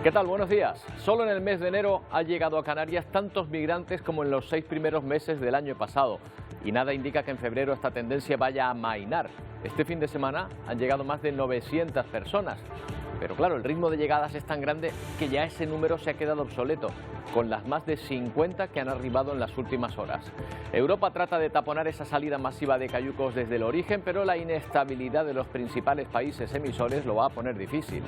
¿Qué tal? Buenos días. Solo en el mes de enero ha llegado a Canarias tantos migrantes como en los 6 primeros meses del año pasado. Y nada indica que en febrero esta tendencia vaya a amainar. Este fin de semana han llegado más de 900 personas. Pero claro, el ritmo de llegadas es tan grande que ya ese número se ha quedado obsoleto, con las más de 50 que han arribado en las últimas horas. Europa trata de taponar esa salida masiva de cayucos desde el origen, pero la inestabilidad de los principales países emisores lo va a poner difícil.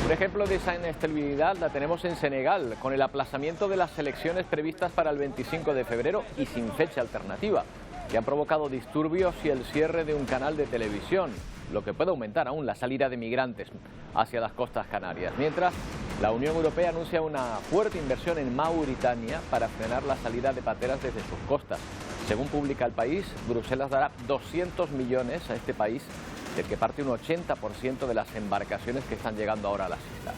Un ejemplo de esa inestabilidad la tenemos en Senegal, con el aplazamiento de las elecciones previstas para el 25 de febrero y sin fecha alternativa, que han provocado disturbios y el cierre de un canal de televisión, lo que puede aumentar aún la salida de migrantes hacia las costas canarias. Mientras, la Unión Europea anuncia una fuerte inversión en Mauritania para frenar la salida de pateras desde sus costas. Según publica El País, Bruselas dará 200 millones a este país, del que parte un 80% de las embarcaciones que están llegando ahora a las islas.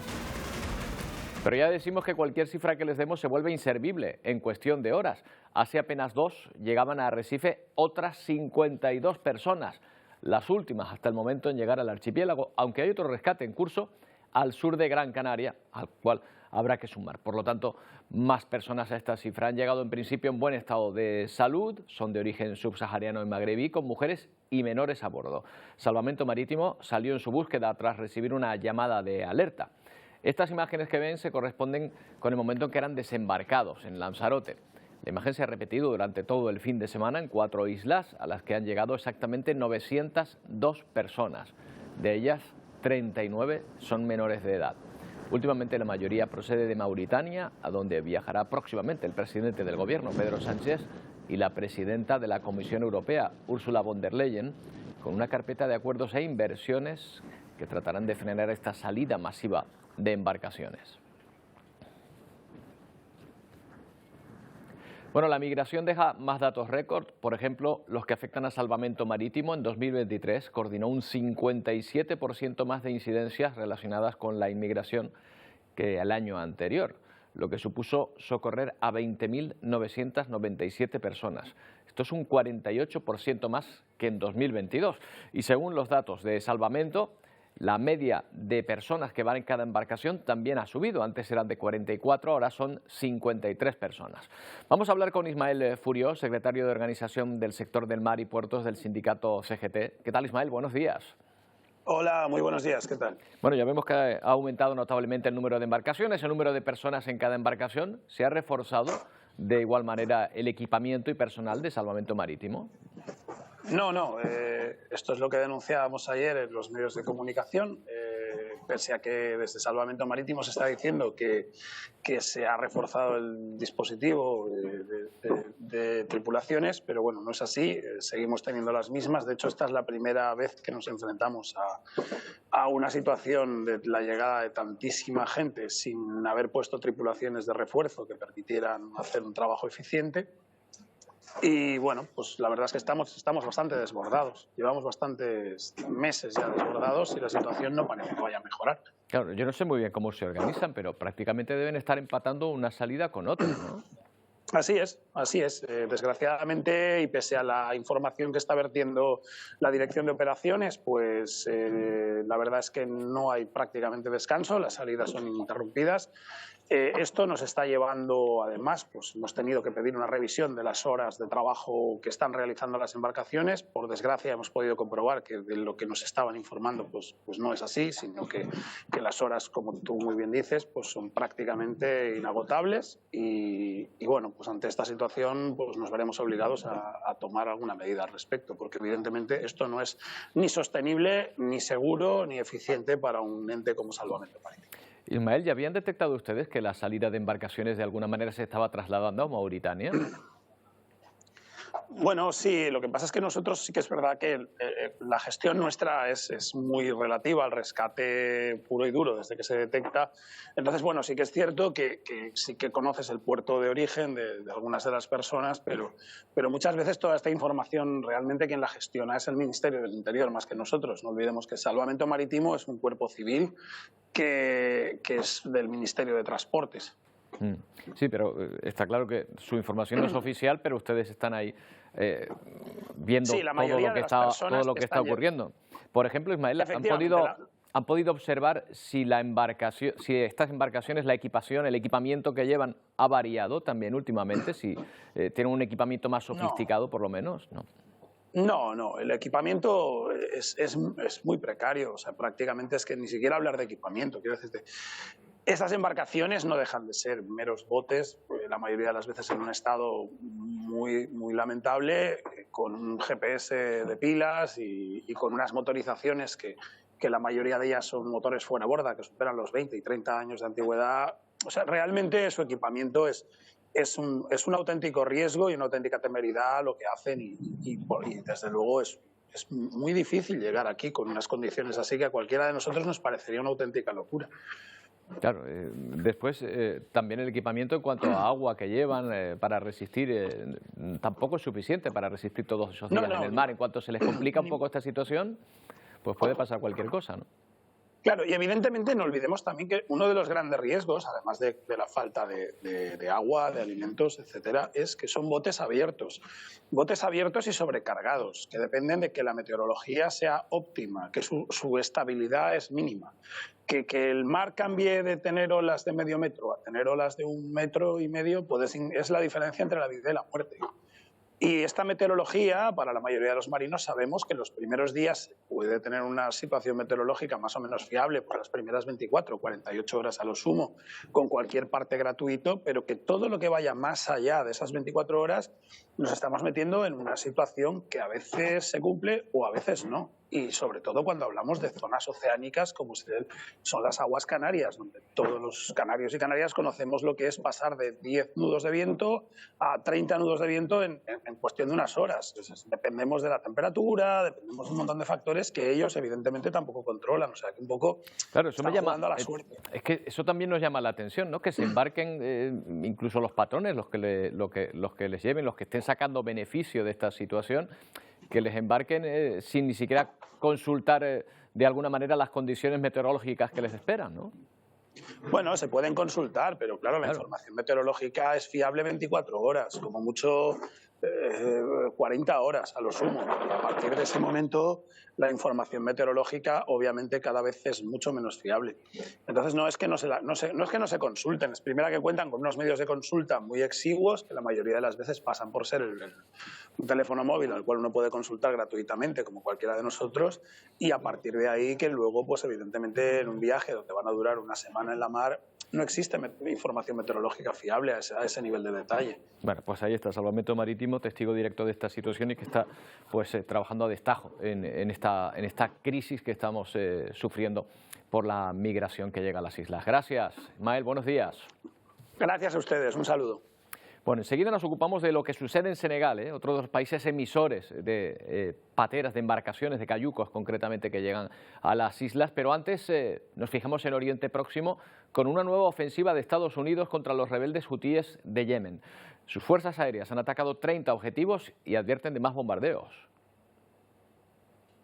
Pero ya decimos que cualquier cifra que les demos se vuelve inservible en cuestión de horas. Hace apenas 2 llegaban a Arrecife otras 52 personas, las últimas hasta el momento en llegar al archipiélago, aunque hay otro rescate en curso al sur de Gran Canaria, al cual habrá que sumar. Por lo tanto, más personas a esta cifra. Han llegado en principio en buen estado de salud, son de origen subsahariano y magrebí, con mujeres y menores a bordo. Salvamento Marítimo salió en su búsqueda tras recibir una llamada de alerta. Estas imágenes que ven se corresponden con el momento en que eran desembarcados en Lanzarote. La imagen se ha repetido durante todo el fin de semana en 4 islas, a las que han llegado exactamente 902 personas. De ellas, 39 son menores de edad. Últimamente la mayoría procede de Mauritania, a donde viajará próximamente el presidente del gobierno, Pedro Sánchez, y la presidenta de la Comisión Europea, Ursula von der Leyen, con una carpeta de acuerdos e inversiones que tratarán de frenar esta salida masiva de embarcaciones. Bueno, la migración deja más datos récord. Por ejemplo, los que afectan a Salvamento Marítimo. En 2023 coordinó un 57% más de incidencias relacionadas con la inmigración que el año anterior, lo que supuso socorrer a 20.997 personas. Esto es un 48% más que en 2022. Y según los datos de Salvamento, la media de personas que van en cada embarcación también ha subido. Antes eran de 44, ahora son 53 personas. Vamos a hablar con Ismael Furió, secretario de Organización del Sector del Mar y Puertos del sindicato CGT. ¿Qué tal, Ismael? Buenos días. Hola, muy buenos días, ¿qué tal? Bueno, ya vemos que ha aumentado notablemente el número de embarcaciones, el número de personas en cada embarcación. ¿Se ha reforzado de igual manera el equipamiento y personal de Salvamento Marítimo? No, esto es lo que denunciábamos ayer en los medios de comunicación, pese a que desde Salvamento Marítimo se está diciendo que se ha reforzado el dispositivo de tripulaciones, pero bueno, no es así, seguimos teniendo las mismas. De hecho, esta es la primera vez que nos enfrentamos a una situación de la llegada de tantísima gente sin haber puesto tripulaciones de refuerzo que permitieran hacer un trabajo eficiente. Y bueno, pues la verdad es que estamos bastante desbordados. Llevamos bastantes meses ya desbordados y la situación no parece que vaya a mejorar. Claro, yo no sé muy bien cómo se organizan, pero prácticamente deben estar empatando una salida con otra, ¿no? Así es. Desgraciadamente, y pese a la información que está vertiendo la Dirección de Operaciones, pues la verdad es que no hay prácticamente descanso, las salidas son ininterrumpidas. Esto nos está llevando, además, pues hemos tenido que pedir una revisión de las horas de trabajo que están realizando las embarcaciones. Por desgracia, hemos podido comprobar que de lo que nos estaban informando pues no es así, sino que las horas, como tú muy bien dices, pues son prácticamente inagotables y bueno, pues ante esta situación pues nos veremos obligados a tomar alguna medida al respecto, porque evidentemente esto no es ni sostenible, ni seguro, ni eficiente para un ente como Salvamento Marítimo. Ismael, ¿ya habían detectado ustedes que la salida de embarcaciones de alguna manera se estaba trasladando a Mauritania? Bueno, sí, lo que pasa es que nosotros sí que es verdad que la gestión nuestra es muy relativa al rescate puro y duro desde que se detecta. Entonces, bueno, sí que es cierto que sí que conoces el puerto de origen de algunas de las personas, pero muchas veces toda esta información realmente quien la gestiona es el Ministerio del Interior más que nosotros. No olvidemos que Salvamento Marítimo es un cuerpo civil que es del Ministerio de Transportes. Sí, pero está claro que su información no es oficial, pero ustedes están ahí viendo Sí, la todo mayoría lo que de las está, personas todo lo que está ocurriendo. Por ejemplo, Ismael, ¿han podido observar si la embarcación, si estas embarcaciones, la equipación, el equipamiento que llevan ha variado también últimamente? Si tienen un equipamiento más sofisticado, por lo menos, ¿no? No, el equipamiento es muy precario, o sea, prácticamente es que ni siquiera hablar de equipamiento, quiero decirte. Estas embarcaciones no dejan de ser meros botes, la mayoría de las veces en un estado muy, muy lamentable, con un GPS de pilas y con unas motorizaciones que la mayoría de ellas son motores fuera borda, que superan los 20 y 30 años de antigüedad. O sea, realmente su equipamiento es un auténtico riesgo y una auténtica temeridad lo que hacen y desde luego es muy difícil llegar aquí con unas condiciones así que a cualquiera de nosotros nos parecería una auténtica locura. Claro, después también el equipamiento en cuanto a agua que llevan para resistir, tampoco es suficiente para resistir todos esos días en el mar. En cuanto se les complica un poco esta situación, pues puede pasar cualquier cosa, ¿no? Claro, y evidentemente no olvidemos también que uno de los grandes riesgos, además de la falta de agua, de alimentos, etcétera, es que son botes abiertos y sobrecargados, que dependen de que la meteorología sea óptima, que su estabilidad es mínima, que el mar cambie de tener olas de medio metro a tener olas de 1,5 metros, es la diferencia entre la vida y la muerte. Y esta meteorología, para la mayoría de los marinos, sabemos que en los primeros días puede tener una situación meteorológica más o menos fiable por las primeras 24 o 48 horas a lo sumo, con cualquier parte gratuito, pero que todo lo que vaya más allá de esas 24 horas nos estamos metiendo en una situación que a veces se cumple o a veces no. Y sobre todo cuando hablamos de zonas oceánicas como son las aguas canarias, donde todos los canarios y canarias conocemos lo que es pasar de 10 nudos de viento a 30 nudos de viento en cuestión de unas horas. Entonces, dependemos de la temperatura, dependemos de un montón de factores que ellos evidentemente tampoco controlan. O sea, que un poco claro, eso me llama jugando a la suerte. Es que eso también nos llama la atención, ¿no? Que se embarquen incluso los patrones, los que les lleven, los que estén sacando beneficio de esta situación, que les embarquen sin ni siquiera consultar de alguna manera las condiciones meteorológicas que les esperan, ¿no? Bueno, se pueden consultar, pero claro, la información meteorológica es fiable 24 horas, como mucho 40 horas a lo sumo. Y a partir de ese momento, la información meteorológica obviamente cada vez es mucho menos fiable. Entonces no es que no se consulten, es primera que cuentan con unos medios de consulta muy exiguos, que la mayoría de las veces pasan por ser un teléfono móvil al cual uno puede consultar gratuitamente como cualquiera de nosotros, y a partir de ahí que luego, pues evidentemente en un viaje donde van a durar una semana en la mar, no existe información meteorológica fiable a ese nivel de detalle. Bueno, pues ahí está Salvamento Marítimo, testigo directo de esta situación y que está pues trabajando a destajo en esta crisis que estamos sufriendo por la migración que llega a las islas. Gracias, Ismael, buenos días. Gracias a ustedes, un saludo. Bueno, enseguida nos ocupamos de lo que sucede en Senegal, otro de los países emisores de pateras, de embarcaciones, de cayucos concretamente que llegan a las islas, pero antes nos fijamos en Oriente Próximo con una nueva ofensiva de Estados Unidos contra los rebeldes hutíes de Yemen. Sus fuerzas aéreas han atacado 30 objetivos y advierten de más bombardeos.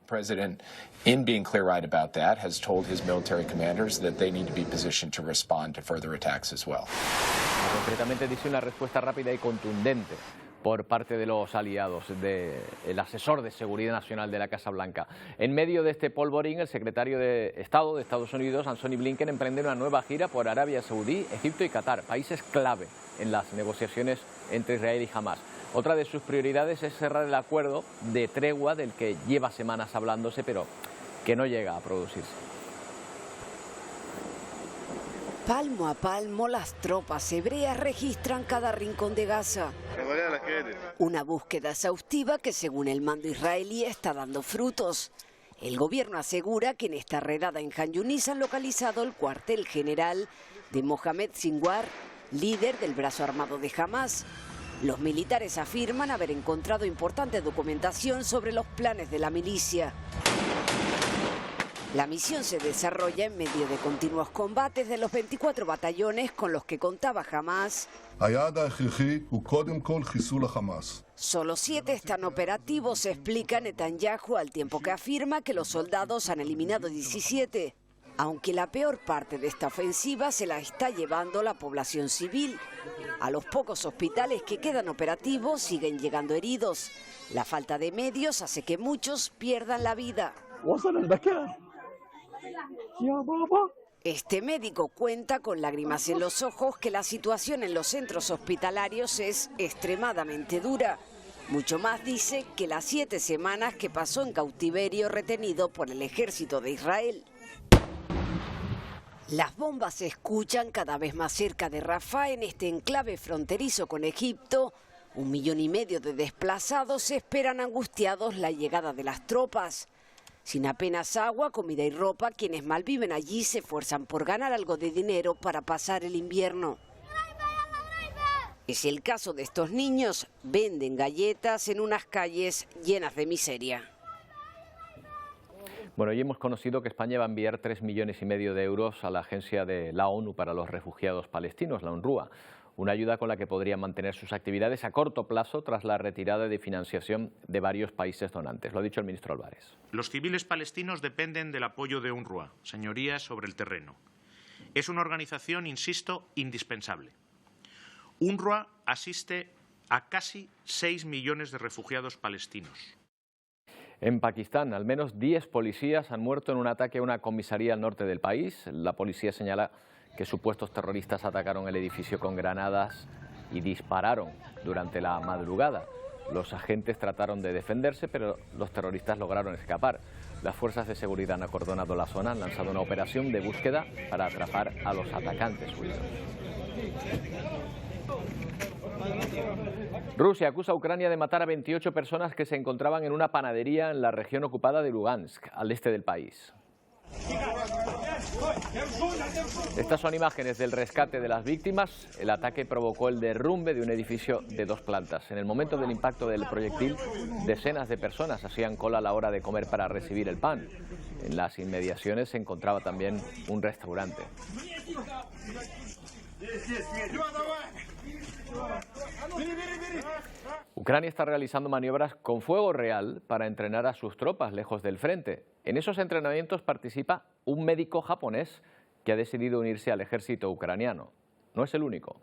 President, in being clear-eyed about that, has told his military commanders that they need to be positioned to respond to further attacks as well. Concretamente dice una respuesta rápida y contundente por parte de los aliados del asesor de Seguridad Nacional de la Casa Blanca. En medio de este polvorín, el secretario de Estado de Estados Unidos, Antony Blinken, emprende una nueva gira por Arabia Saudí, Egipto y Qatar, países clave en las negociaciones entre Israel y Hamás. Otra de sus prioridades es cerrar el acuerdo de tregua del que lleva semanas hablándose, pero que no llega a producirse. Palmo a palmo, las tropas hebreas registran cada rincón de Gaza. Una búsqueda exhaustiva que, según el mando israelí, está dando frutos. El gobierno asegura que en esta redada en Han Yunis han localizado el cuartel general de Mohamed Sinwar, líder del brazo armado de Hamás. Los militares afirman haber encontrado importante documentación sobre los planes de la milicia. La misión se desarrolla en medio de continuos combates de los 24 batallones con los que contaba Hamas. Solo 7 están operativos, explica Netanyahu, al tiempo que afirma que los soldados han eliminado 17. Aunque la peor parte de esta ofensiva se la está llevando la población civil. A los pocos hospitales que quedan operativos siguen llegando heridos. La falta de medios hace que muchos pierdan la vida. Este médico cuenta con lágrimas en los ojos que la situación en los centros hospitalarios es extremadamente dura. Mucho más dice que las 7 semanas que pasó en cautiverio retenido por el ejército de Israel. Las bombas se escuchan cada vez más cerca de Rafah, en este enclave fronterizo con Egipto. 1,5 millones de desplazados esperan angustiados la llegada de las tropas. Sin apenas agua, comida y ropa, quienes malviven allí se esfuerzan por ganar algo de dinero para pasar el invierno. Es el caso de estos niños. Venden galletas en unas calles llenas de miseria. Bueno, hoy hemos conocido que España va a enviar 3,5 millones de euros a la Agencia de la ONU para los Refugiados Palestinos, la UNRWA. Una ayuda con la que podrían mantener sus actividades a corto plazo tras la retirada de financiación de varios países donantes. Lo ha dicho el ministro Álvarez. Los civiles palestinos dependen del apoyo de UNRWA, señorías, sobre el terreno. Es una organización, insisto, indispensable. UNRWA asiste a casi 6 millones de refugiados palestinos. En Pakistán, al menos 10 policías han muerto en un ataque a una comisaría al norte del país. La policía señala que supuestos terroristas atacaron el edificio con granadas y dispararon durante la madrugada. Los agentes trataron de defenderse, pero los terroristas lograron escapar. Las fuerzas de seguridad han acordonado la zona, han lanzado una operación de búsqueda para atrapar a los atacantes huidos. Rusia acusa a Ucrania de matar a 28 personas que se encontraban en una panadería en la región ocupada de Lugansk, al este del país. Estas son imágenes del rescate de las víctimas. El ataque provocó el derrumbe de un edificio de 2 plantas. En el momento del impacto del proyectil, decenas de personas hacían cola a la hora de comer para recibir el pan. En las inmediaciones se encontraba también un restaurante. Ucrania está realizando maniobras con fuego real para entrenar a sus tropas lejos del frente. En esos entrenamientos participa un médico japonés que ha decidido unirse al ejército ucraniano. No es el único.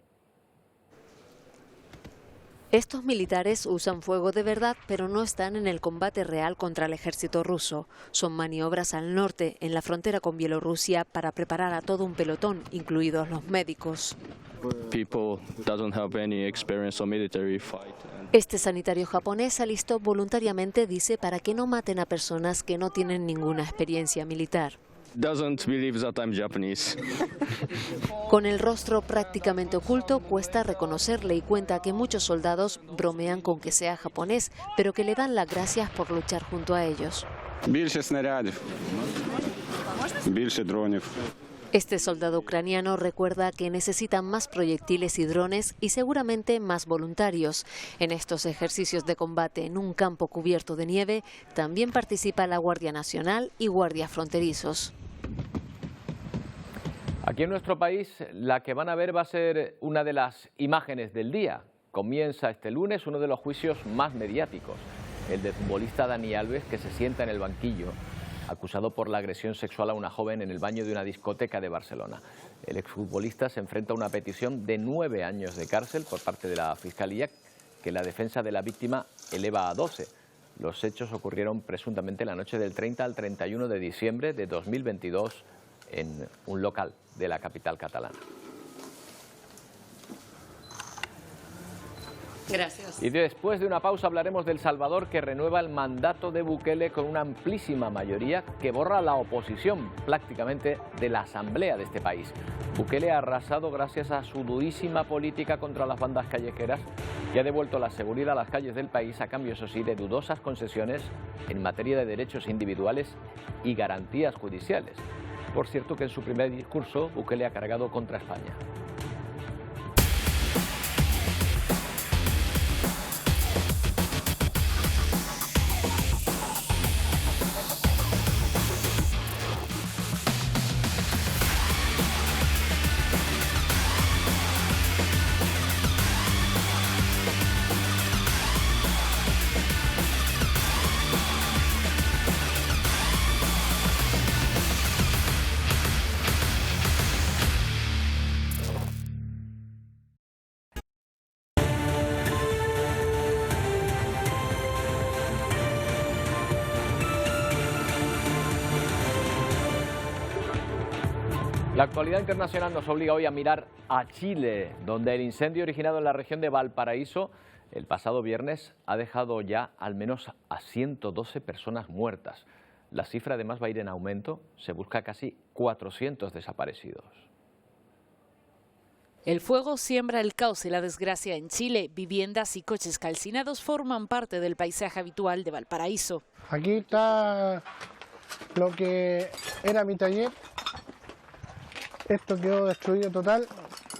Estos militares usan fuego de verdad, pero no están en el combate real contra el ejército ruso. Son maniobras al norte, en la frontera con Bielorrusia, para preparar a todo un pelotón, incluidos los médicos. Este sanitario japonés se alistó voluntariamente, dice, para que no maten a personas que no tienen ninguna experiencia militar. Con el rostro prácticamente oculto, cuesta reconocerle y cuenta que muchos soldados bromean con que sea japonés, pero que le dan las gracias por luchar junto a ellos. Este soldado ucraniano recuerda que necesitan más proyectiles y drones y seguramente más voluntarios. En estos ejercicios de combate en un campo cubierto de nieve también participa la Guardia Nacional y guardias fronterizos. Aquí en nuestro país, la que van a ver va a ser una de las imágenes del día. Comienza este lunes uno de los juicios más mediáticos, el del futbolista Dani Alves, que se sienta en el banquillo, acusado por la agresión sexual a una joven en el baño de una discoteca de Barcelona. El exfutbolista se enfrenta a una petición de 9 años de cárcel por parte de la Fiscalía, que la defensa de la víctima eleva a 12. Los hechos ocurrieron presuntamente la noche del 30 al 31 de diciembre de 2022 en un local de la capital catalana. Gracias. Y después de una pausa hablaremos de El Salvador, que renueva el mandato de Bukele con una amplísima mayoría que borra la oposición prácticamente de la asamblea de este país. Bukele ha arrasado gracias a su durísima política contra las bandas callejeras y ha devuelto la seguridad a las calles del país a cambio, eso sí, de dudosas concesiones en materia de derechos individuales y garantías judiciales. Por cierto que en su primer discurso Bukele ha cargado contra España. La actualidad internacional nos obliga hoy a mirar a Chile, donde el incendio originado en la región de Valparaíso el pasado viernes ha dejado ya al menos a 112 personas muertas. La cifra además va a ir en aumento, se busca casi 400 desaparecidos. El fuego siembra el caos y la desgracia en Chile. Viviendas y coches calcinados forman parte del paisaje habitual de Valparaíso. Aquí está lo que era mi taller. Esto quedó destruido total.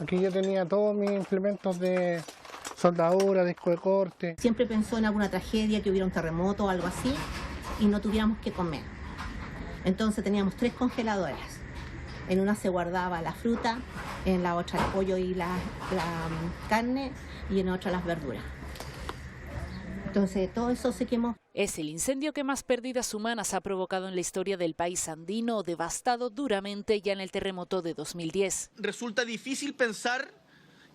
Aquí yo tenía todos mis implementos de soldadura, disco de corte. Siempre pensó en alguna tragedia, que hubiera un terremoto o algo así, y no tuviéramos que comer. Entonces teníamos 3 congeladoras. En una se guardaba la fruta, en la otra el pollo y la carne, y en otra las verduras. Entonces todo eso se quemó. Es el incendio que más pérdidas humanas ha provocado en la historia del país andino, devastado duramente ya en el terremoto de 2010. Resulta difícil pensar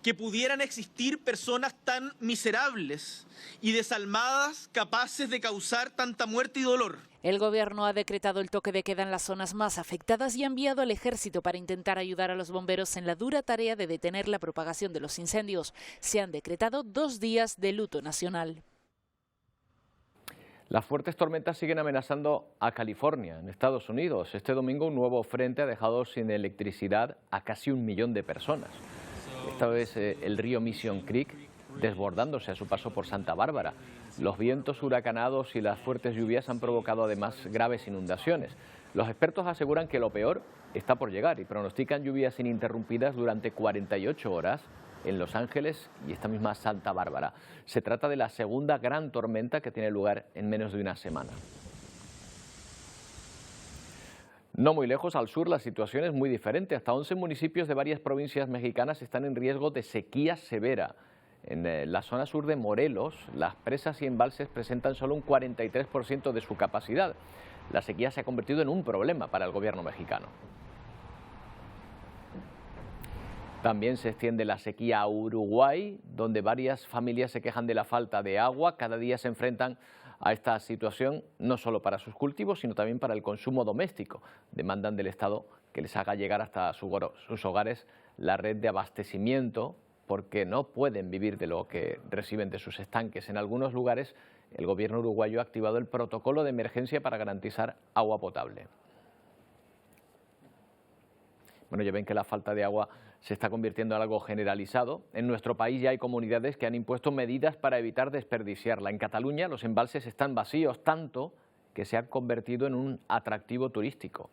que pudieran existir personas tan miserables y desalmadas capaces de causar tanta muerte y dolor. El gobierno ha decretado el toque de queda en las zonas más afectadas y ha enviado al ejército para intentar ayudar a los bomberos en la dura tarea de detener la propagación de los incendios. Se han decretado 2 días de luto nacional. Las fuertes tormentas siguen amenazando a California, en Estados Unidos. Este domingo un nuevo frente ha dejado sin electricidad a casi 1 millón de personas. Esta vez el río Mission Creek desbordándose a su paso por Santa Bárbara. Los vientos huracanados y las fuertes lluvias han provocado además graves inundaciones. Los expertos aseguran que lo peor está por llegar y pronostican lluvias ininterrumpidas durante 48 horas en Los Ángeles y esta misma Santa Bárbara. Se trata de la segunda gran tormenta que tiene lugar en menos de una semana. No muy lejos al sur la situación es muy diferente. Hasta 11 municipios de varias provincias mexicanas están en riesgo de sequía severa. En la zona sur de Morelos, las presas y embalses presentan solo un 43% de su capacidad. La sequía se ha convertido en un problema para el gobierno mexicano. También se extiende la sequía a Uruguay, donde varias familias se quejan de la falta de agua. Cada día se enfrentan a esta situación no solo para sus cultivos, sino también para el consumo doméstico. Demandan del Estado que les haga llegar hasta sus hogares la red de abastecimiento, porque no pueden vivir de lo que reciben de sus estanques. En algunos lugares, el gobierno uruguayo ha activado el protocolo de emergencia para garantizar agua potable. Bueno, ya ven que la falta de agua se está convirtiendo en algo generalizado. En nuestro país ya hay comunidades que han impuesto medidas para evitar desperdiciarla. En Cataluña los embalses están vacíos, tanto que se han convertido en un atractivo turístico.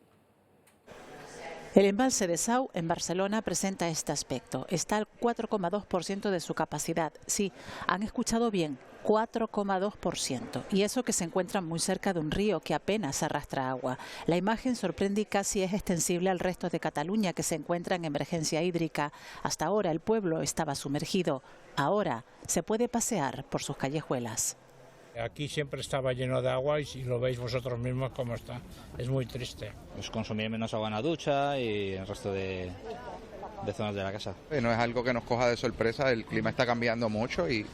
El embalse de Sau, en Barcelona, presenta este aspecto. Está al 4,2% de su capacidad. Sí, han escuchado bien, 4,2%. Y eso que se encuentra muy cerca de un río que apenas arrastra agua. La imagen sorprende y casi es extensible al resto de Cataluña, que se encuentra en emergencia hídrica. Hasta ahora el pueblo estaba sumergido. Ahora se puede pasear por sus callejuelas. Aquí siempre estaba lleno de agua y si lo veis vosotros mismos cómo está, es muy triste. Pues consumir menos agua en la ducha y el resto de zonas de la casa. No es algo que nos coja de sorpresa, el clima está cambiando mucho y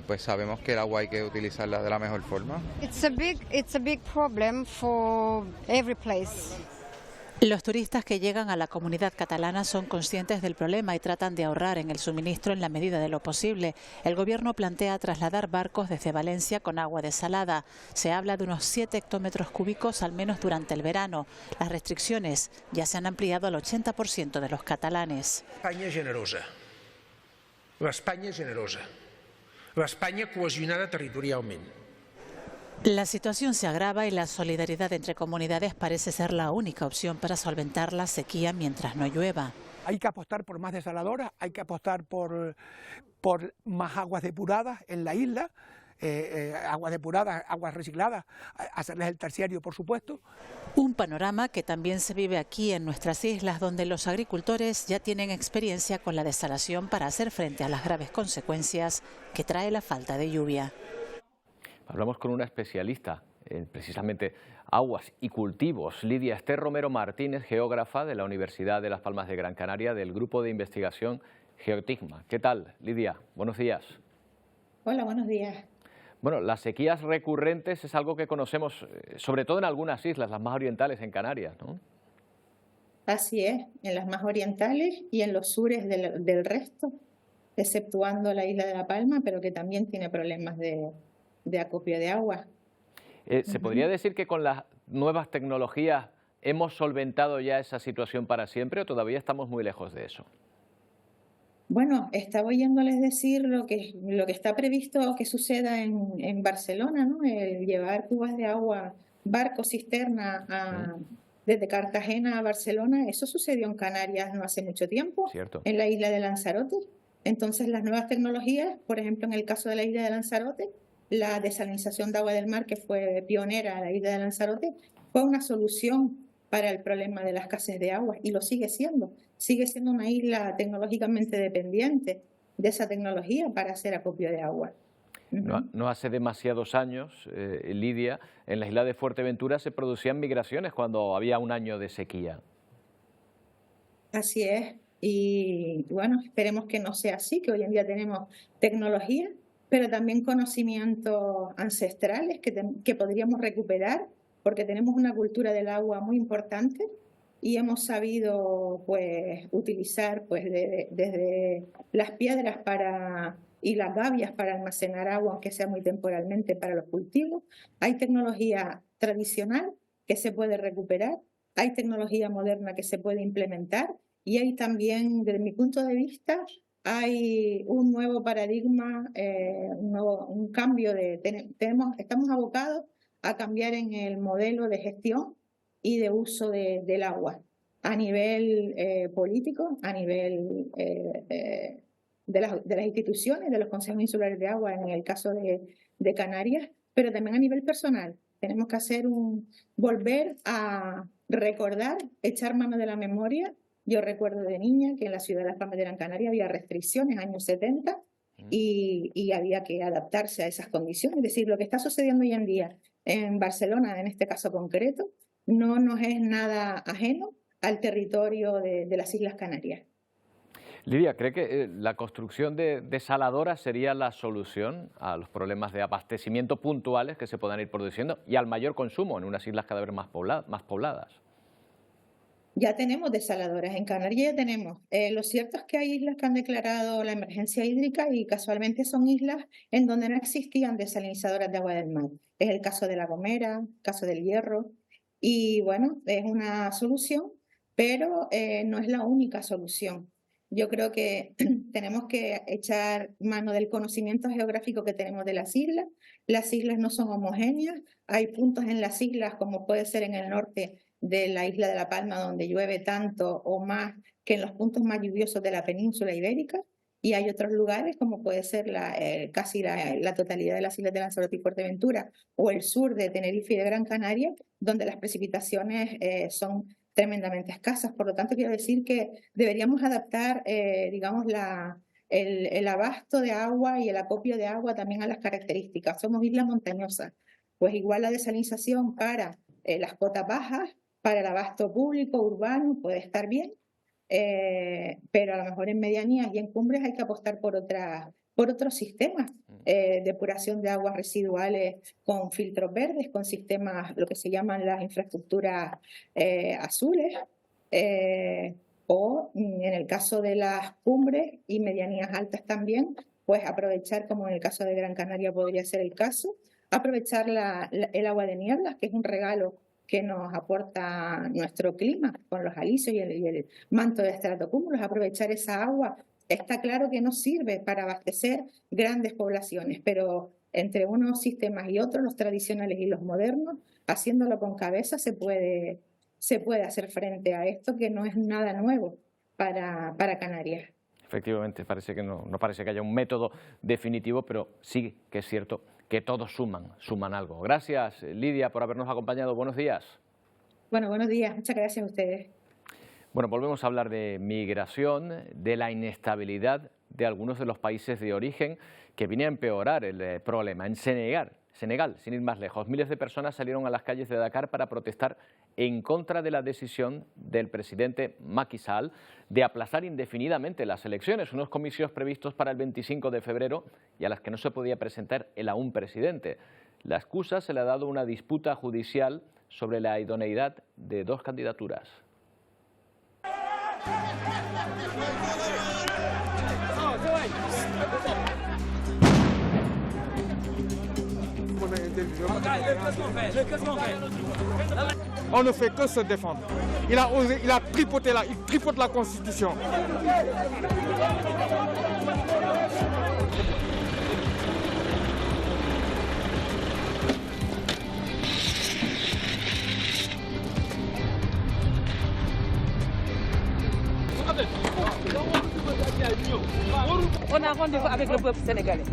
pues sabemos que el agua hay que utilizarla de la mejor forma. It's a big problem for every place. Los turistas que llegan a la comunidad catalana son conscientes del problema y tratan de ahorrar en el suministro en la medida de lo posible. El gobierno plantea trasladar barcos desde Valencia con agua desalada. Se habla de unos 7 hectómetros cúbicos al menos durante el verano. Las restricciones ya se han ampliado al 80% de los catalanes. España és generosa. L'Espanya és generosa. L'Espanya cohesionada territorialment. La situación se agrava y la solidaridad entre comunidades parece ser la única opción para solventar la sequía mientras no llueva. Hay que apostar por más desaladoras, hay que apostar por más aguas depuradas en la isla, aguas depuradas, aguas recicladas, hacerles el terciario, por supuesto. Un panorama que también se vive aquí en nuestras islas, donde los agricultores ya tienen experiencia con la desalación para hacer frente a las graves consecuencias que trae la falta de lluvia. Hablamos con una especialista en precisamente aguas y cultivos, Lidia Esther Romero Martínez, geógrafa de la Universidad de Las Palmas de Gran Canaria, del Grupo de Investigación Geotigma. ¿Qué tal, Lidia? Buenos días. Hola, buenos días. Bueno, las sequías recurrentes es algo que conocemos, sobre todo en algunas islas, las más orientales en Canarias, ¿no? Así es, en las más orientales y en los sures del resto, exceptuando la isla de La Palma, pero que también tiene problemas de acopio de agua. ¿Se podría decir que con las nuevas tecnologías hemos solventado ya esa situación para siempre o todavía estamos muy lejos de eso? Bueno, estaba oyéndoles decir lo que está previsto que suceda en Barcelona, ¿no? El llevar cubas de agua, barcos, cisterna desde Cartagena a Barcelona. Eso sucedió en Canarias no hace mucho tiempo, Cierto. En la isla de Lanzarote. Entonces, las nuevas tecnologías, por ejemplo, en el caso de la isla de Lanzarote, la desalinización de agua del mar, que fue pionera a la isla de Lanzarote, fue una solución para el problema de la escasez de agua y lo sigue siendo. Sigue siendo una isla tecnológicamente dependiente de esa tecnología para hacer acopio de agua. No hace demasiados años, Lidia, en la isla de Fuerteventura se producían migraciones cuando había un año de sequía. Así es. Y bueno, esperemos que no sea así, que hoy en día tenemos tecnología, pero también conocimientos ancestrales que podríamos recuperar, porque tenemos una cultura del agua muy importante y hemos sabido pues utilizar pues desde las piedras y las gavias para almacenar agua, aunque sea muy temporalmente, para los cultivos. Hay tecnología tradicional que se puede recuperar, hay tecnología moderna que se puede implementar y hay también, desde mi punto de vista, hay un nuevo paradigma, un cambio estamos abocados a cambiar en el modelo de gestión y de uso del agua a nivel político, a nivel de las instituciones, de los consejos insulares de agua, en el caso de Canarias, pero también a nivel personal. Tenemos que volver a recordar, echar mano de la memoria. Yo recuerdo de niña que en la ciudad de Las Palmas de Gran Canaria había restricciones, años 70, y había que adaptarse a esas condiciones. Es decir, lo que está sucediendo hoy en día en Barcelona, en este caso concreto, no nos es nada ajeno al territorio de las Islas Canarias. Lidia, ¿cree que la construcción de desaladoras sería la solución a los problemas de abastecimiento puntuales que se puedan ir produciendo y al mayor consumo en unas islas cada vez más pobladas? Ya tenemos desaladoras, en Canarias ya tenemos. Lo cierto es que hay islas que han declarado la emergencia hídrica y casualmente son islas en donde no existían desalinizadoras de agua del mar. Es el caso de La Gomera, el caso del Hierro, y bueno, es una solución, pero no es la única solución. Yo creo que tenemos que echar mano del conocimiento geográfico que tenemos de las islas. Las islas no son homogéneas, hay puntos en las islas, como puede ser en el norte de la isla de La Palma, donde llueve tanto o más que en los puntos más lluviosos de la península ibérica, y hay otros lugares, como puede ser casi la totalidad de las islas de Lanzarote y Fuerteventura, o el sur de Tenerife y de Gran Canaria, donde las precipitaciones son tremendamente escasas. Por lo tanto, quiero decir que deberíamos adaptar, digamos, el abasto de agua y el acopio de agua también a las características. Somos islas montañosas, pues igual la desalinización para las cotas bajas, para el abasto público, urbano, puede estar bien, pero a lo mejor en medianías y en cumbres hay que apostar por otros sistemas, depuración de aguas residuales con filtros verdes, con sistemas, lo que se llaman las infraestructuras azules, o en el caso de las cumbres y medianías altas también, pues aprovechar, como en el caso de Gran Canaria podría ser el caso, aprovechar el agua de nieblas, que es un regalo que nos aporta nuestro clima con los alisios y el manto de estratocúmulos. Aprovechar esa agua, está claro que no sirve para abastecer grandes poblaciones, pero entre unos sistemas y otros, los tradicionales y los modernos, haciéndolo con cabeza se puede hacer frente a esto, que no es nada nuevo para Canarias. Efectivamente, parece que no parece que haya un método definitivo, pero sí que es cierto que todos suman algo. Gracias, Lidia, por habernos acompañado. Buenos días. Bueno, buenos días. Muchas gracias a ustedes. Bueno, volvemos a hablar de migración, de la inestabilidad de algunos de los países de origen, que viene a empeorar el problema. En Senegal, sin ir más lejos, miles de personas salieron a las calles de Dakar para protestar en contra de la decisión del presidente Macky Sall de aplazar indefinidamente las elecciones, unos comicios previstos para el 25 de febrero y a las que no se podía presentar el aún presidente. La excusa se le ha dado una disputa judicial sobre la idoneidad de dos candidaturas. On ne fait que se défendre. Il a osé, il a tripoté là, il tripote la Constitution. On a rendez-vous avec le peuple sénégalais.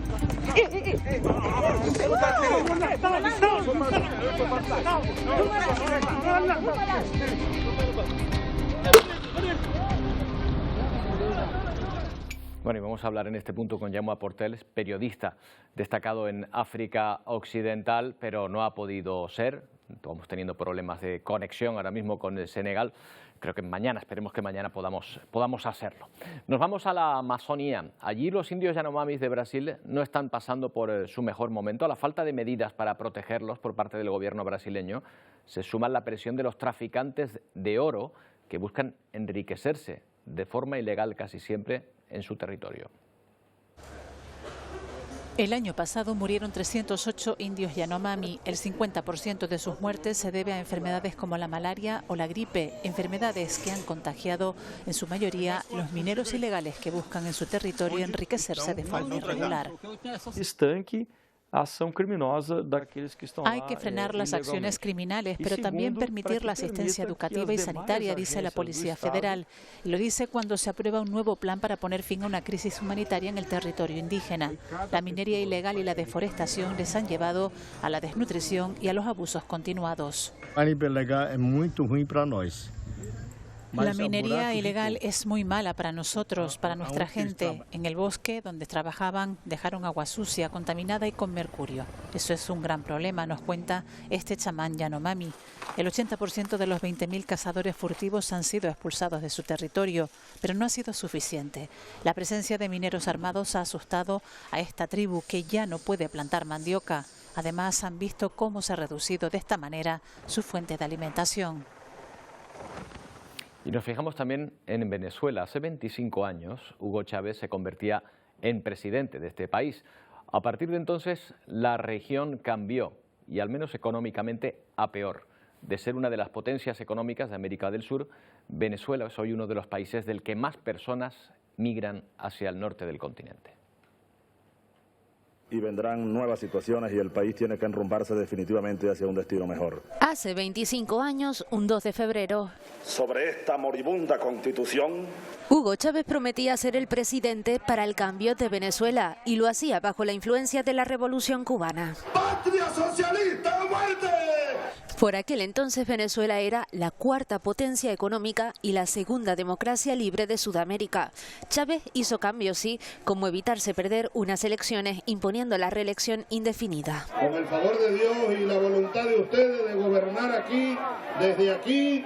Bueno, y vamos a hablar en este punto con Jaume Portell, periodista destacado en África Occidental, pero no ha podido ser. Estamos teniendo problemas de conexión ahora mismo con el Senegal. Creo que mañana, esperemos que mañana podamos hacerlo. Nos vamos a la Amazonía. Allí los indios Yanomamis de Brasil no están pasando por su mejor momento. A la falta de medidas para protegerlos por parte del gobierno brasileño se suma la presión de los traficantes de oro que buscan enriquecerse de forma ilegal casi siempre en su territorio. El año pasado murieron 308 indios Yanomami. El 50% de sus muertes se debe a enfermedades como la malaria o la gripe, enfermedades que han contagiado en su mayoría los mineros ilegales que buscan en su territorio enriquecerse de forma irregular. Hay que frenar las acciones criminales, pero también permitir la asistencia educativa y sanitaria, dice la Policía Federal. Y lo dice cuando se aprueba un nuevo plan para poner fin a una crisis humanitaria en el territorio indígena. La minería ilegal y la deforestación les han llevado a la desnutrición y a los abusos continuados. La minería ilegal es muy mala para nosotros, para nuestra gente. En el bosque donde trabajaban dejaron agua sucia, contaminada y con mercurio. Eso es un gran problema, nos cuenta este chamán Yanomami. El 80% de los 20.000 cazadores furtivos han sido expulsados de su territorio, pero no ha sido suficiente. La presencia de mineros armados ha asustado a esta tribu que ya no puede plantar mandioca. Además, han visto cómo se ha reducido de esta manera su fuente de alimentación. Y nos fijamos también en Venezuela. Hace 25 años, Hugo Chávez se convertía en presidente de este país. A partir de entonces, la región cambió, y al menos económicamente a peor. De ser una de las potencias económicas de América del Sur, Venezuela es hoy uno de los países del que más personas migran hacia el norte del continente. Y vendrán nuevas situaciones y el país tiene que enrumbarse definitivamente hacia un destino mejor. Hace 25 años, un 2 de febrero, sobre esta moribunda constitución, Hugo Chávez prometía ser el presidente para el cambio de Venezuela y lo hacía bajo la influencia de la Revolución Cubana. ¡Patria socialista a muerte! Por aquel entonces Venezuela era la cuarta potencia económica y la segunda democracia libre de Sudamérica. Chávez hizo cambios, sí, como evitarse perder unas elecciones imponiendo la reelección indefinida. Con el favor de Dios y la voluntad de ustedes de gobernar aquí, desde aquí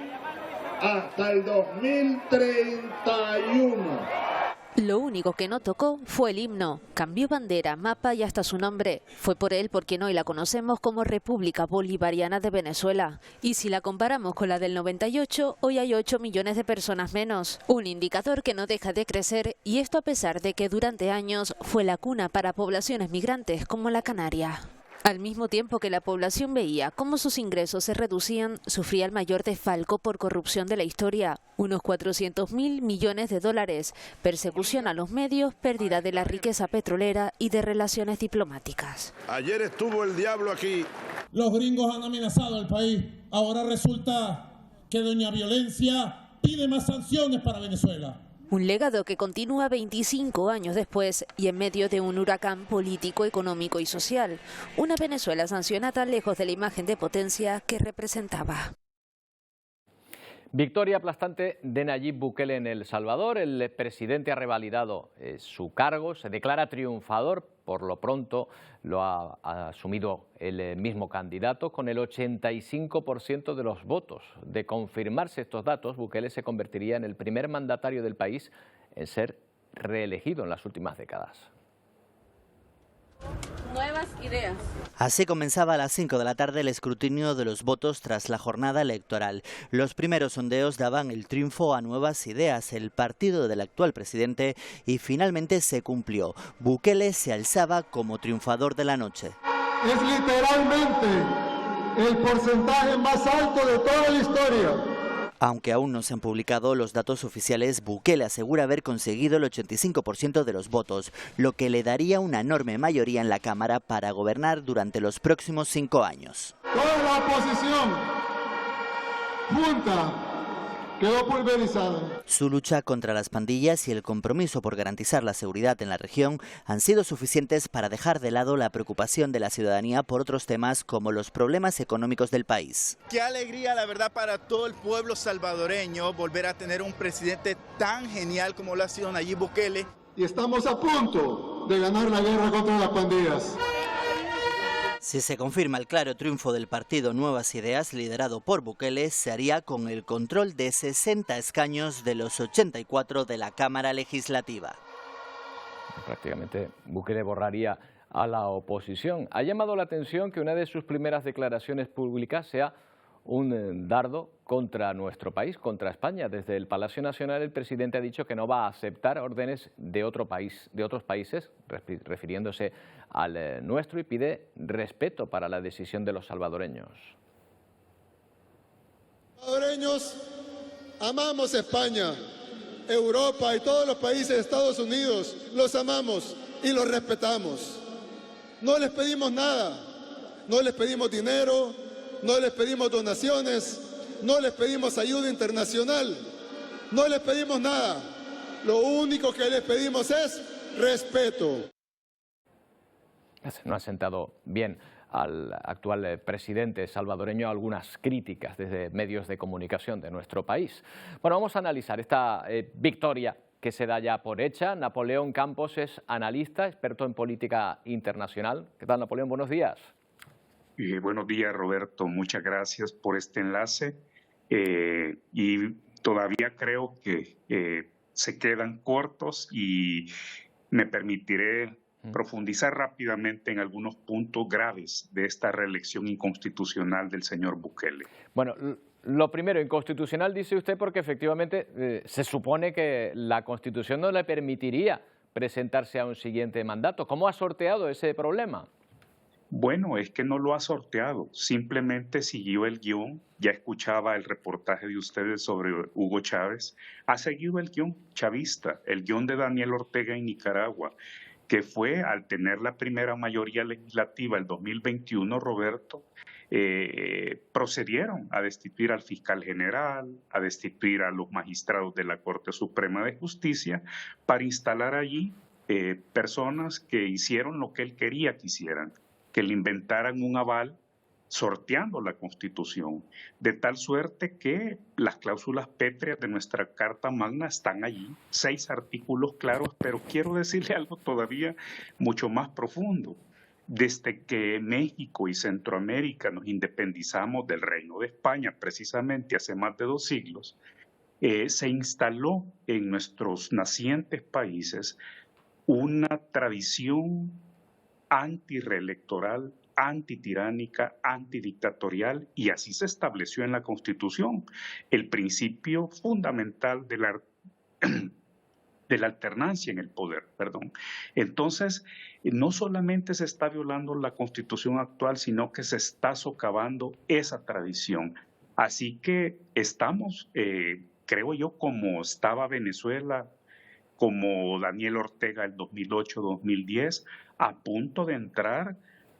hasta el 2031. Lo único que no tocó fue el himno. Cambió bandera, mapa y hasta su nombre. Fue por él por quien hoy la conocemos como República Bolivariana de Venezuela. Y si la comparamos con la del 98, hoy hay 8 millones de personas menos. Un indicador que no deja de crecer, y esto a pesar de que durante años fue la cuna para poblaciones migrantes como la canaria. Al mismo tiempo que la población veía cómo sus ingresos se reducían, sufría el mayor desfalco por corrupción de la historia, unos 400.000 millones de dólares, persecución a los medios, pérdida de la riqueza petrolera y de relaciones diplomáticas. Ayer estuvo el diablo aquí. Los gringos han amenazado al país. Ahora resulta que doña Violencia pide más sanciones para Venezuela. Un legado que continúa 25 años después y en medio de un huracán político, económico y social. Una Venezuela sancionada lejos de la imagen de potencia que representaba. Victoria aplastante de Nayib Bukele en El Salvador. El presidente ha revalidado su cargo, se declara triunfador. Por lo pronto lo ha asumido el mismo candidato con el 85% de los votos. De confirmarse estos datos, Bukele se convertiría en el primer mandatario del país en ser reelegido en las últimas décadas. Nuevas ideas. Así comenzaba a las 5 de la tarde el escrutinio de los votos tras la jornada electoral. Los primeros sondeos daban el triunfo a Nuevas Ideas, el partido del actual presidente, y finalmente se cumplió. Bukele se alzaba como triunfador de la noche. Es literalmente el porcentaje más alto de toda la historia. Aunque aún no se han publicado los datos oficiales, Bukele asegura haber conseguido el 85% de los votos, lo que le daría una enorme mayoría en la Cámara para gobernar durante los próximos 5 años. Toda la oposición junta quedó pulverizada. Su lucha contra las pandillas y el compromiso por garantizar la seguridad en la región han sido suficientes para dejar de lado la preocupación de la ciudadanía por otros temas como los problemas económicos del país. Qué alegría, la verdad, para todo el pueblo salvadoreño volver a tener un presidente tan genial como lo ha sido Nayib Bukele. Y estamos a punto de ganar la guerra contra las pandillas. Si se confirma el claro triunfo del partido Nuevas Ideas, liderado por Bukele, se haría con el control de 60 escaños de los 84 de la Cámara Legislativa. Prácticamente Bukele borraría a la oposición. Ha llamado la atención que una de sus primeras declaraciones públicas sea un dardo contra nuestro país, contra España. Desde el Palacio Nacional el presidente ha dicho que no va a aceptar órdenes de otros países, refiriéndose al nuestro, y pide respeto para la decisión de los salvadoreños. Salvadoreños, amamos España, Europa y todos los países de Estados Unidos. Los amamos y los respetamos. No les pedimos nada, no les pedimos dinero, no les pedimos donaciones, no les pedimos ayuda internacional, no les pedimos nada. Lo único que les pedimos es respeto. No ha sentado bien al actual presidente salvadoreño algunas críticas desde medios de comunicación de nuestro país. Bueno, vamos a analizar esta victoria que se da ya por hecha. Napoleón Campos es analista, experto en política internacional. ¿Qué tal, Napoleón? Buenos días. Buenos días, Roberto. Muchas gracias por este enlace. Y todavía creo que se quedan cortos y me permitiré profundizar rápidamente en algunos puntos graves de esta reelección inconstitucional del señor Bukele. Bueno, lo primero, inconstitucional dice usted porque efectivamente se supone que la Constitución no le permitiría presentarse a un siguiente mandato. ¿Cómo ha sorteado ese problema? Bueno, es que no lo ha sorteado, simplemente siguió el guión. Ya escuchaba el reportaje de ustedes sobre Hugo Chávez. Ha seguido el guión chavista, el guión de Daniel Ortega en Nicaragua, que fue, al tener la primera mayoría legislativa el 2021, Roberto, procedieron a destituir al fiscal general, a destituir a los magistrados de la Corte Suprema de Justicia, para instalar allí personas que hicieron lo que él quería que hicieran, que le inventaran un aval sorteando la Constitución, de tal suerte que las cláusulas pétreas de nuestra Carta Magna están allí, 6 artículos claros, pero quiero decirle algo todavía mucho más profundo. Desde que México y Centroamérica nos independizamos del Reino de España, precisamente hace más de 2 siglos, se instaló en nuestros nacientes países una tradición antirreelectoral, antitiránica, antidictatorial, y así se estableció en la Constitución el principio fundamental de la alternancia en el poder, Entonces, no solamente se está violando la Constitución actual, sino que se está socavando esa tradición. Así que estamos, creo yo, como estaba Venezuela, como Daniel Ortega el 2008-2010, a punto de entrar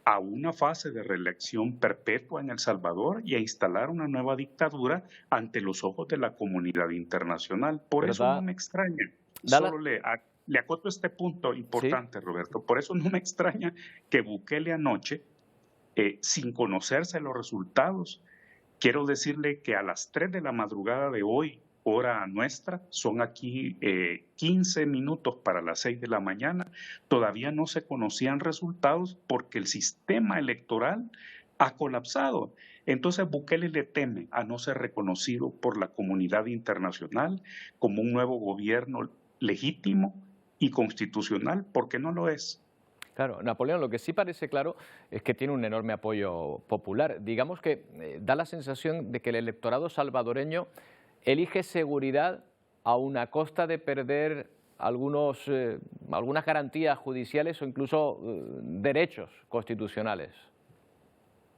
a una fase de reelección perpetua en El Salvador y a instalar una nueva dictadura ante los ojos de la comunidad internacional. Por eso no me extraña. Solo le acoto este punto importante, ¿sí? Roberto. Por eso no me extraña que Bukele anoche, sin conocerse los resultados, quiero decirle que a las 3 de la madrugada de hoy, hora nuestra, son aquí 15 minutos para las 6 de la mañana, todavía no se conocían resultados porque el sistema electoral ha colapsado. Entonces Bukele le teme a no ser reconocido por la comunidad internacional como un nuevo gobierno legítimo y constitucional, porque no lo es. Claro, Napoleón, lo que sí parece claro es que tiene un enorme apoyo popular. Digamos que da la sensación de que el electorado salvadoreño elige seguridad a una costa de perder algunas garantías judiciales o incluso derechos constitucionales.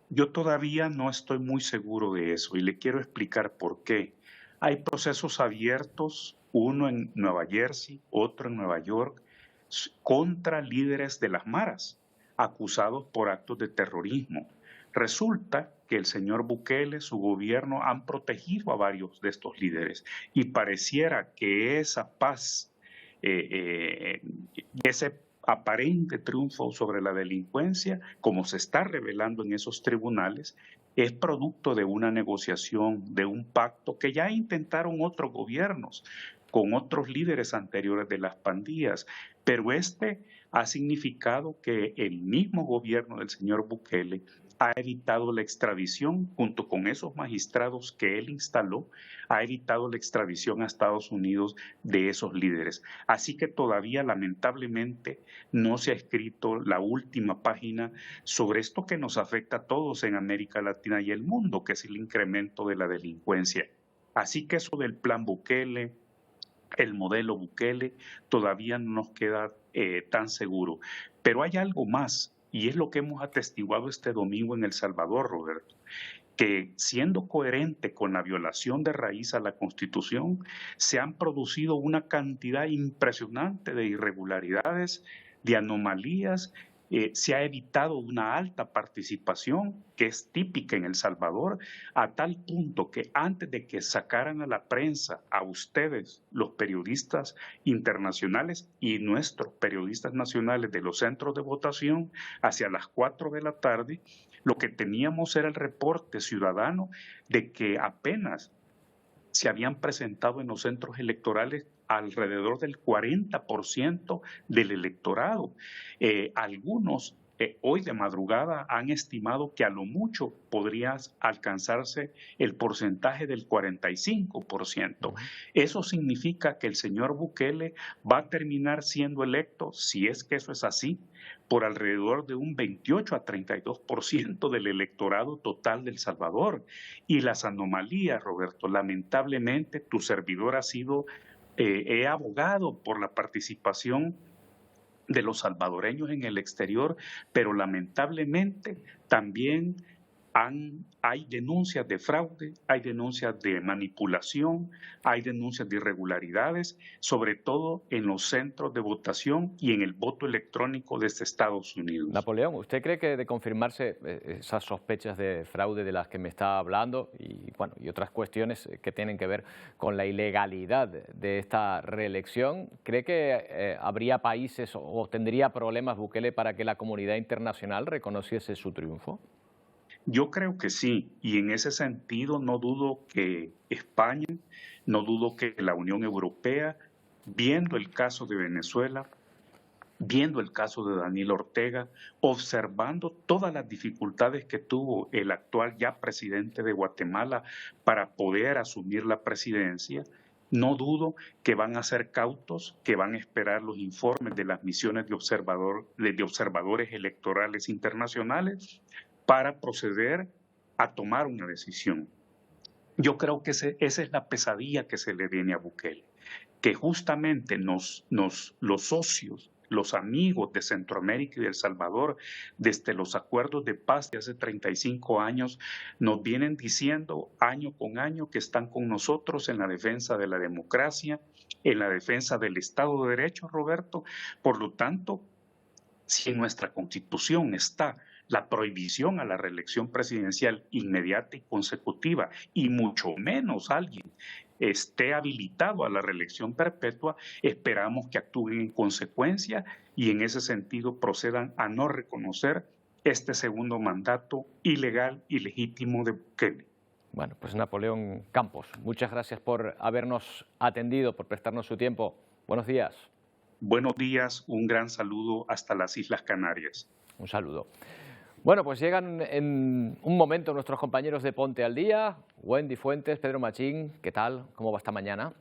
Yo todavía no estoy muy seguro de eso y le quiero explicar por qué. Hay procesos abiertos, uno en Nueva Jersey, otro en Nueva York, contra líderes de las maras, acusados por actos de terrorismo. Resulta que el señor Bukele, su gobierno, han protegido a varios de estos líderes y pareciera que esa paz, ese aparente triunfo sobre la delincuencia, como se está revelando en esos tribunales, es producto de una negociación, de un pacto que ya intentaron otros gobiernos con otros líderes anteriores de las pandillas, pero este ha significado que el mismo gobierno del señor Bukele ha evitado la extradición junto con esos magistrados que él instaló, ha evitado la extradición a Estados Unidos de esos líderes. Así que todavía lamentablemente no se ha escrito la última página sobre esto que nos afecta a todos en América Latina y el mundo, que es el incremento de la delincuencia. Así que eso del plan Bukele, el modelo Bukele, todavía no nos queda tan seguro. Pero hay algo más, y es lo que hemos atestiguado este domingo en El Salvador, Roberto, que siendo coherente con la violación de raíz a la Constitución, se han producido una cantidad impresionante de irregularidades, de anomalías. Se ha evitado una alta participación que es típica en El Salvador, a tal punto que antes de que sacaran a la prensa a ustedes, los periodistas internacionales y nuestros periodistas nacionales de los centros de votación, hacia las 4 de la tarde, lo que teníamos era el reporte ciudadano de que apenas se habían presentado en los centros electorales alrededor del 40% del electorado. Algunos hoy de madrugada han estimado que a lo mucho podría alcanzarse el porcentaje del 45%. Eso significa que el señor Bukele va a terminar siendo electo, si es que eso es así, por alrededor de un 28 a 32% del electorado total de El Salvador. Y las anomalías, Roberto, lamentablemente tu servidor ha sido, he abogado por la participación de los salvadoreños en el exterior, pero lamentablemente también hay denuncias de fraude, hay denuncias de manipulación, hay denuncias de irregularidades, sobre todo en los centros de votación y en el voto electrónico desde Estados Unidos. Napoleón, ¿usted cree que de confirmarse esas sospechas de fraude de las que me está hablando y otras cuestiones que tienen que ver con la ilegalidad de esta reelección, cree que habría países o tendría problemas Bukele para que la comunidad internacional reconociese su triunfo? Yo creo que sí, y en ese sentido no dudo que España, no dudo que la Unión Europea, viendo el caso de Venezuela, viendo el caso de Daniel Ortega, observando todas las dificultades que tuvo el actual ya presidente de Guatemala para poder asumir la presidencia, no dudo que van a ser cautos, que van a esperar los informes de las misiones de observadores electorales internacionales para proceder a tomar una decisión. Yo creo que esa es la pesadilla que se le viene a Bukele, que justamente los socios, los amigos de Centroamérica y de El Salvador, desde los acuerdos de paz de hace 35 años, nos vienen diciendo año con año que están con nosotros en la defensa de la democracia, en la defensa del Estado de Derecho, Roberto. Por lo tanto, si en nuestra Constitución está la prohibición a la reelección presidencial inmediata y consecutiva, y mucho menos alguien esté habilitado a la reelección perpetua, esperamos que actúen en consecuencia y en ese sentido procedan a no reconocer este segundo mandato ilegal y legítimo de Bukele. Bueno, pues Napoleón Campos, muchas gracias por habernos atendido, por prestarnos su tiempo. Buenos días. Buenos días, un gran saludo hasta las Islas Canarias. Un saludo. Bueno, pues llegan en un momento nuestros compañeros de Ponte al Día. Wendy Fuentes, Pedro Machín, ¿qué tal? ¿Cómo va esta mañana?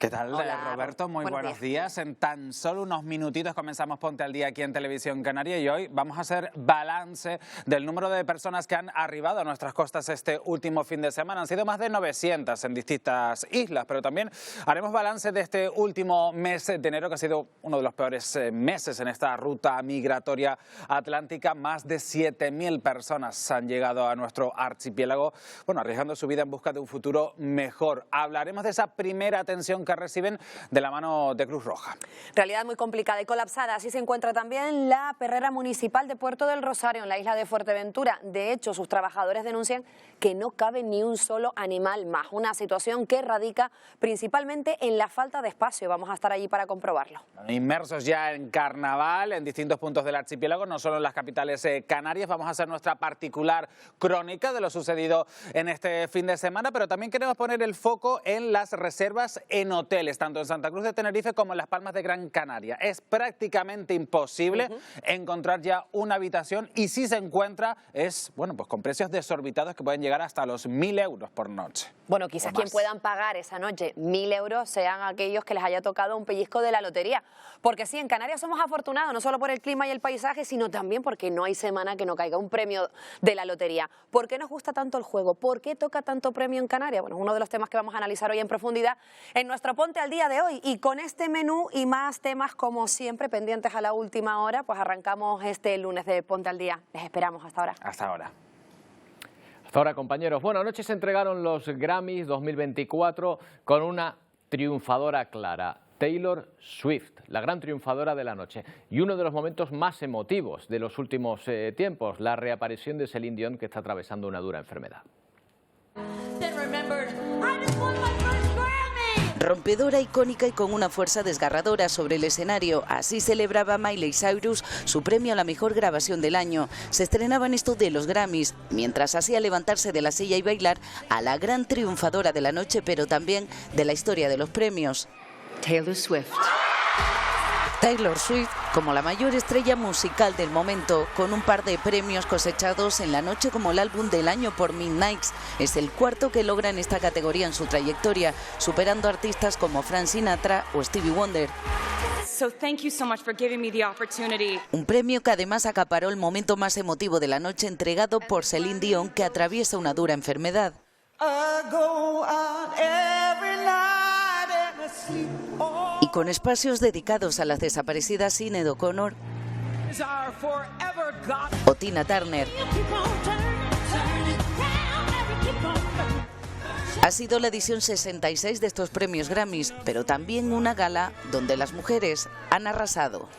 ¿Qué tal, Roberto? Muy buenos días. En tan solo unos minutitos comenzamos Ponte al Día aquí en Televisión Canaria y hoy vamos a hacer balance del número de personas que han arribado a nuestras costas este último fin de semana. Han sido más de 900 en distintas islas, pero también haremos balance de este último mes de enero, que ha sido uno de los peores meses en esta ruta migratoria atlántica. Más de 7.000 personas han llegado a nuestro archipiélago, bueno, arriesgando su vida en busca de un futuro mejor. Hablaremos de esa primera atención que reciben de la mano de Cruz Roja. Realidad muy complicada y colapsada. Así se encuentra también la perrera municipal de Puerto del Rosario, en la isla de Fuerteventura. De hecho, sus trabajadores denuncian que no cabe ni un solo animal más. Una situación que radica principalmente en la falta de espacio. Vamos a estar allí para comprobarlo. Inmersos ya en carnaval en distintos puntos del archipiélago, no solo en las capitales canarias. Vamos a hacer nuestra particular crónica de lo sucedido en este fin de semana, pero también queremos poner el foco en las reservas en hoteles, tanto en Santa Cruz de Tenerife como en Las Palmas de Gran Canaria. Es prácticamente imposible encontrar ya una habitación, y si se encuentra es, bueno, pues con precios desorbitados que pueden llegar hasta los 1.000 euros por noche. Bueno, quizás quien puedan pagar esa noche 1.000 euros sean aquellos que les haya tocado un pellizco de la lotería. Porque sí, en Canarias somos afortunados, no solo por el clima y el paisaje, sino también porque no hay semana que no caiga un premio de la lotería. ¿Por qué nos gusta tanto el juego? ¿Por qué toca tanto premio en Canarias? Bueno, es uno de los temas que vamos a analizar hoy en profundidad en nuestro Ponte al Día de hoy. Y con este menú y más temas, como siempre, pendientes a la última hora, pues arrancamos este lunes de Ponte al Día. Les esperamos hasta ahora. Hasta ahora. Hasta ahora, compañeros. Bueno, anoche se entregaron los Grammys 2024 con una triunfadora clara, Taylor Swift, la gran triunfadora de la noche. Y uno de los momentos más emotivos de los últimos tiempos, la reaparición de Celine Dion, que está atravesando una dura enfermedad. Rompedora, icónica y con una fuerza desgarradora sobre el escenario, así celebraba Miley Cyrus su premio a la mejor grabación del año. Se estrenaba en esto de los Grammys, mientras hacía levantarse de la silla y bailar a la gran triunfadora de la noche, pero también de la historia de los premios. Taylor Swift. Taylor Swift, como la mayor estrella musical del momento, con un par de premios cosechados en la noche como el álbum del año por Midnights, es el cuarto que logra en esta categoría en su trayectoria, superando a artistas como Frank Sinatra o Stevie Wonder. Un premio que además acaparó el momento más emotivo de la noche, entregado por Celine Dion, que atraviesa una dura enfermedad. Y con espacios dedicados a las desaparecidas Sinéad O'Connor o Tina Turner. Ha sido la edición 66 de estos premios Grammys, pero también una gala donde las mujeres han arrasado.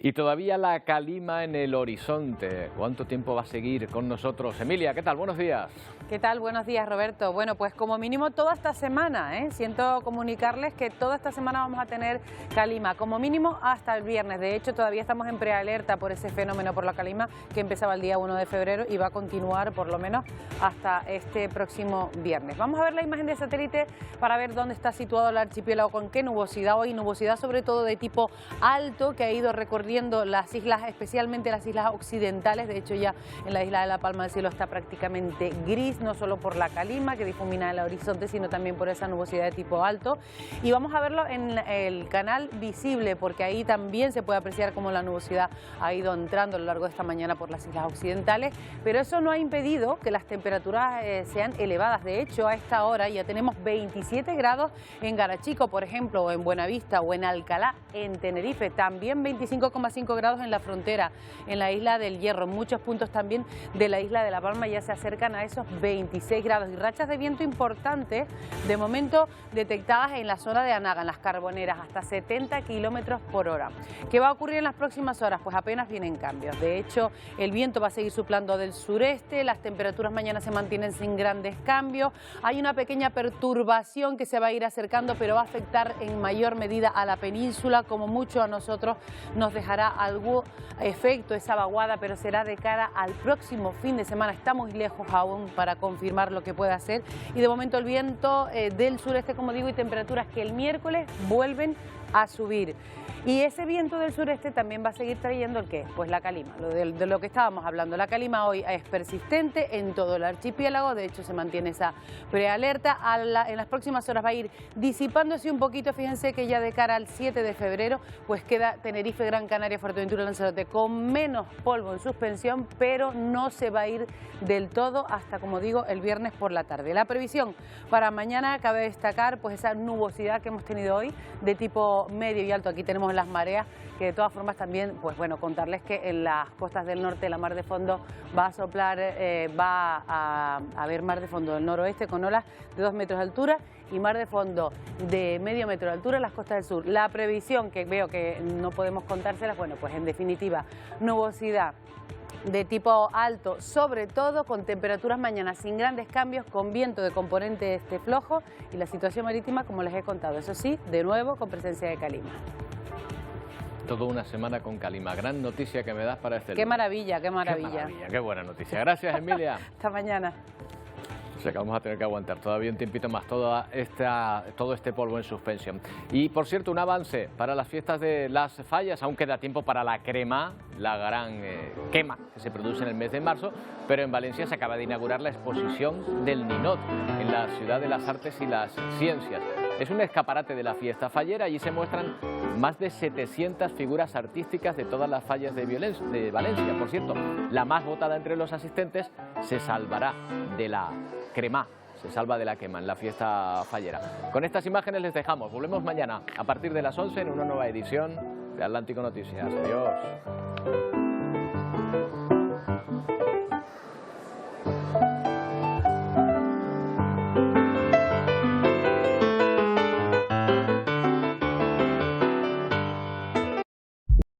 Y todavía la calima en el horizonte. ¿Cuánto tiempo va a seguir con nosotros? Emilia, ¿qué tal? Buenos días. ¿Qué tal? Buenos días, Roberto. Bueno, pues como mínimo toda esta semana, siento comunicarles que toda esta semana vamos a tener calima, como mínimo hasta el viernes. De hecho, todavía estamos en prealerta por ese fenómeno, por la calima, que empezaba el día 1 de febrero y va a continuar por lo menos hasta este próximo viernes. Vamos a ver la imagen de satélite para ver dónde está situado el archipiélago, con qué nubosidad hoy, nubosidad sobre todo de tipo alto, que ha ido recorriendo las islas, especialmente las islas occidentales. De hecho, ya en la isla de La Palma el cielo está prácticamente gris, no solo por la calima que difumina el horizonte, sino también por esa nubosidad de tipo alto. Y vamos a verlo en el canal visible, porque ahí también se puede apreciar cómo la nubosidad ha ido entrando a lo largo de esta mañana por las islas occidentales, pero eso no ha impedido que las temperaturas sean elevadas. De hecho, a esta hora ya tenemos 27 grados en Garachico, por ejemplo, o en Buenavista, o en Alcalá, en Tenerife, también 25,5 grados en la frontera, en la isla del Hierro. En muchos puntos también de la isla de La Palma ya se acercan a esos 26 grados y rachas de viento importantes, de momento detectadas en la zona de Anaga, en las Carboneras, hasta 70 kilómetros por hora. ¿Qué va a ocurrir en las próximas horas? Pues apenas vienen cambios. De hecho, el viento va a seguir soplando del sureste, las temperaturas mañana se mantienen sin grandes cambios. Hay una pequeña perturbación que se va a ir acercando, pero va a afectar en mayor medida a la península, como mucho a nosotros nos dejará algún efecto esa vaguada, pero será de cara al próximo fin de semana. Está muy lejos aún para confirmar lo que puede hacer, y de momento el viento del sureste, como digo, y temperaturas que el miércoles vuelven a subir. Y ese viento del sureste también va a seguir trayendo el ¿qué? Pues la calima, de lo que estábamos hablando. La calima hoy es persistente en todo el archipiélago, de hecho se mantiene esa prealerta. En las próximas horas va a ir disipándose un poquito. Fíjense que ya de cara al 7 de febrero pues queda Tenerife, Gran Canaria, Fuerteventura y Lanzarote con menos polvo en suspensión, pero no se va a ir del todo hasta, como digo, el viernes por la tarde. La previsión para mañana, cabe destacar pues esa nubosidad que hemos tenido hoy de tipo medio y alto. Aquí tenemos las mareas, que de todas formas también, pues bueno, contarles que en las costas del norte la mar de fondo va a soplar, va a haber mar de fondo del noroeste con olas de 2 metros de altura y mar de fondo de medio metro de altura en las costas del sur. La previsión, que veo que no podemos contárselas, bueno, pues en definitiva, nubosidad de tipo alto, sobre todo con temperaturas mañana sin grandes cambios, con viento de componente flojo y la situación marítima, como les he contado, eso sí, de nuevo con presencia de calima. Toda una semana con calima. Gran noticia que me das para este lunes. Qué maravilla, qué maravilla. Qué maravilla, qué buena noticia. Gracias, Emilia. Hasta mañana. O sea que vamos a tener que aguantar todavía un tiempito más todo este polvo en suspensión. Y por cierto, un avance para las fiestas de las fallas. Aún queda tiempo para la crema, la gran quema que se produce en el mes de marzo, pero en Valencia se acaba de inaugurar la exposición del Ninot en la Ciudad de las Artes y las Ciencias. Es un escaparate de la fiesta fallera. Allí se muestran más de 700 figuras artísticas de todas las fallas de Valencia. Por cierto, la más votada entre los asistentes se salvará de la crema, se salva de la quema en la fiesta fallera. Con estas imágenes les dejamos. Volvemos mañana a partir de las 11 en una nueva edición de Atlántico Noticias. Adiós.